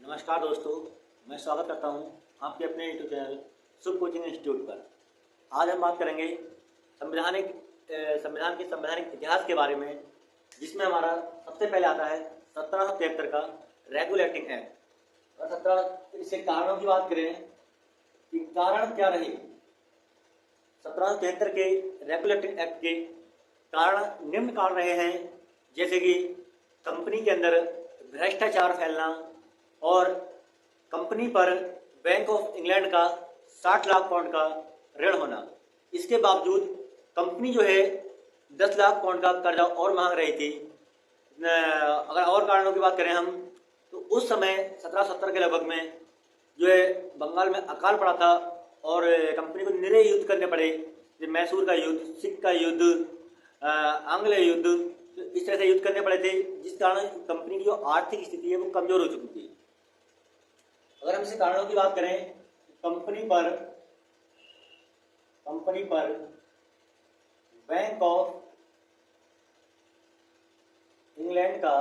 नमस्कार दोस्तों, मैं स्वागत करता हूं आपके अपने यूट्यूब चैनल शुभ कोचिंग इंस्टीट्यूट पर। आज हम बात करेंगे संविधान के संवैधानिक इतिहास के बारे में, जिसमें हमारा सबसे पहले आता है 1773 का रेगुलेटिंग एक्ट। और 17 इसके कारणों की बात करें कि कारण क्या रहे। 1773 के रेगुलेटिंग एक्ट के कारण निम्न कारण रहे हैं, जैसे कि कंपनी के अंदर भ्रष्टाचार फैलना और कंपनी पर बैंक ऑफ इंग्लैंड का 60 लाख पाउंड का ऋण होना। इसके बावजूद कंपनी जो है 10 लाख पाउंड का कर्जा और मांग रही थी। अगर और कारणों की बात करें हम, तो उस समय 1770 के लगभग में जो है बंगाल में अकाल पड़ा था और कंपनी को निरे युद्ध करने पड़े, जैसे मैसूर का युद्ध, सिख का युद्ध, आंग्ल युद्ध, तो इस तरह से युद्ध करने पड़े थे, जिस कारण कंपनी की जो आर्थिक स्थिति है वो कमजोर हो चुकी थी। अगर हम इसके कारणों की बात करें, कंपनी पर बैंक ऑफ इंग्लैंड का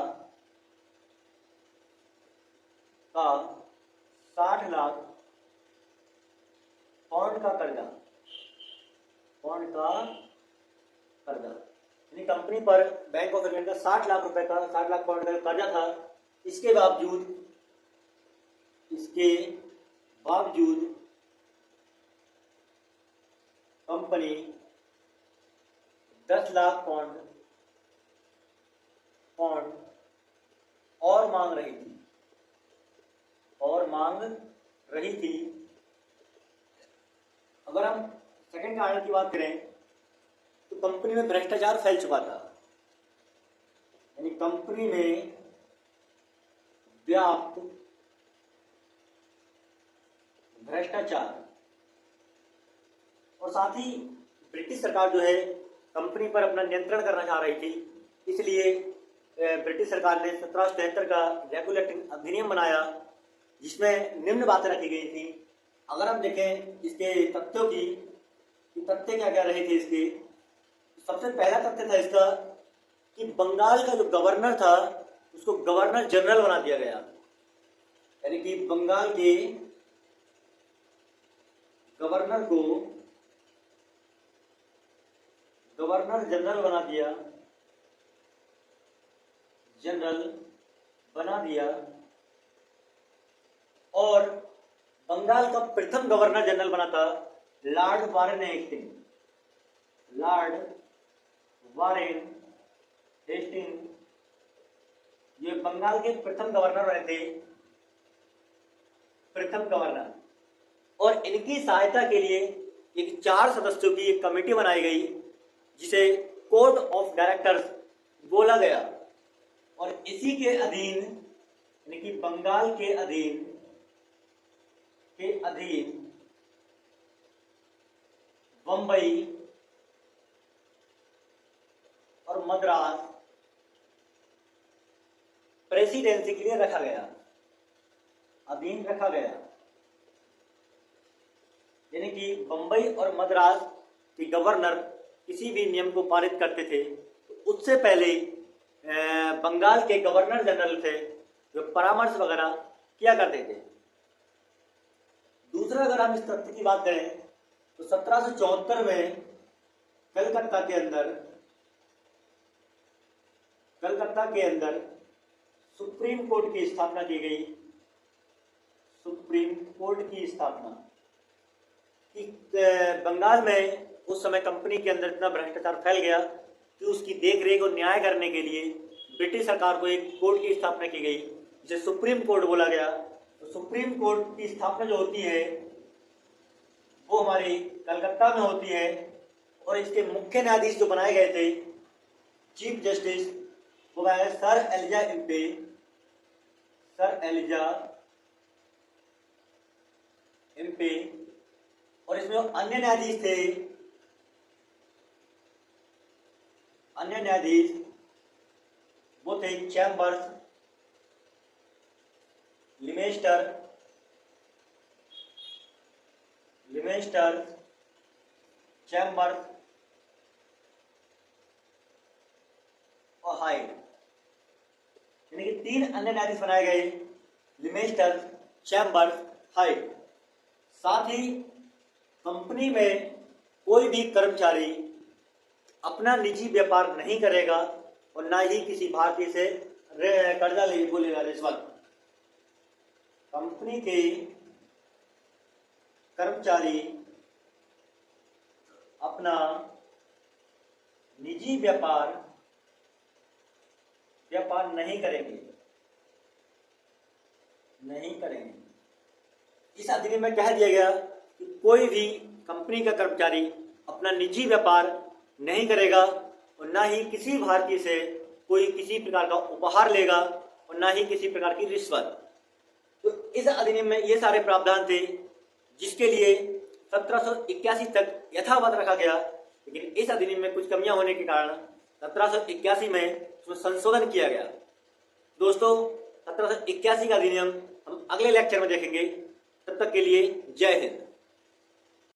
60 लाख पाउंड का कर्जा, यानी कंपनी पर बैंक ऑफ इंग्लैंड का 60 लाख रुपए का 60 लाख पाउंड का कर्जा था। इसके बावजूद कंपनी 10 लाख पाउंड और मांग रही थी। अगर हम सेकंड कारण की बात करें, तो कंपनी में भ्रष्टाचार फैल चुका था, यानी कंपनी में व्याप्त भ्रष्टाचार, और साथ ही ब्रिटिश सरकार जो है कंपनी पर अपना नियंत्रण करना चाह रही थी। इसलिए ब्रिटिश सरकार ने 1773 का रेगुलेटिंग अधिनियम बनाया, जिसमें निम्न बातें रखी गई थी। अगर हम देखें इसके तथ्यों की, तथ्य क्या क्या रहे थे इसके, सबसे पहला तथ्य था इसका कि बंगाल का जो गवर्नर था उसको गवर्नर जनरल बना दिया गया, यानी कि बंगाल के गवर्नर को गवर्नर जनरल बना दिया और बंगाल का प्रथम गवर्नर जनरल बना था लॉर्ड वारेन हेस्टिंग। ये बंगाल के प्रथम गवर्नर बने थे, और इनकी सहायता के लिए एक 4 सदस्यों की एक कमेटी बनाई गई, जिसे कोर्ट ऑफ डायरेक्टर्स बोला गया। और इसी के अधीन, यानी कि बंगाल के अधीन बंबई और मद्रास प्रेसिडेंसी के लिए रखा गया। यानी कि बंबई और मद्रास के गवर्नर किसी भी नियम को पारित करते थे, तो उससे पहले बंगाल के गवर्नर जनरल थे जो परामर्श वगैरह किया करते थे। दूसरा, अगर हम इस तथ्य की बात करें, तो 1774 में कलकत्ता के अंदर सुप्रीम कोर्ट की स्थापना की गई। कि बंगाल में उस समय कंपनी के अंदर इतना भ्रष्टाचार फैल गया कि उसकी देखरेख और न्याय करने के लिए ब्रिटिश सरकार को एक कोर्ट की स्थापना की गई, जिसे सुप्रीम कोर्ट बोला गया। तो सुप्रीम कोर्ट की स्थापना जो होती है वो हमारी कलकत्ता में होती है, और इसके मुख्य न्यायाधीश जो बनाए गए थे, चीफ जस्टिस, वो बनाए सर एलिजा और इसमें अन्य न्यायाधीश वो थे चैम्बर्स, लिमेस्टर, चैम्बर्स और हाइड, यानी कि 3 अन्य न्यायाधीश बनाए गए, लिमेस्टर चैम्बर्स हाइट। साथ ही कंपनी में कोई भी कर्मचारी अपना निजी व्यापार नहीं करेगा और ना ही किसी भारतीय से कर्जा ले बोलेगा रिश्वत। कंपनी के कर्मचारी अपना निजी व्यापार नहीं करेंगे। इस अधिनियम में कह दिया गया कि कोई भी कंपनी का कर्मचारी अपना निजी व्यापार नहीं करेगा और ना ही किसी भारतीय से कोई किसी प्रकार का उपहार लेगा और ना ही किसी प्रकार की रिश्वत। तो इस अधिनियम में ये सारे प्रावधान थे जिसके लिए 1781 तक यथावत रखा गया, लेकिन इस अधिनियम में कुछ कमियां होने के कारण 1781 में उसमें संशोधन किया गया। दोस्तों 1781 का अधिनियम हम अगले लेक्चर में देखेंगे। तब तक के लिए जय हिंद।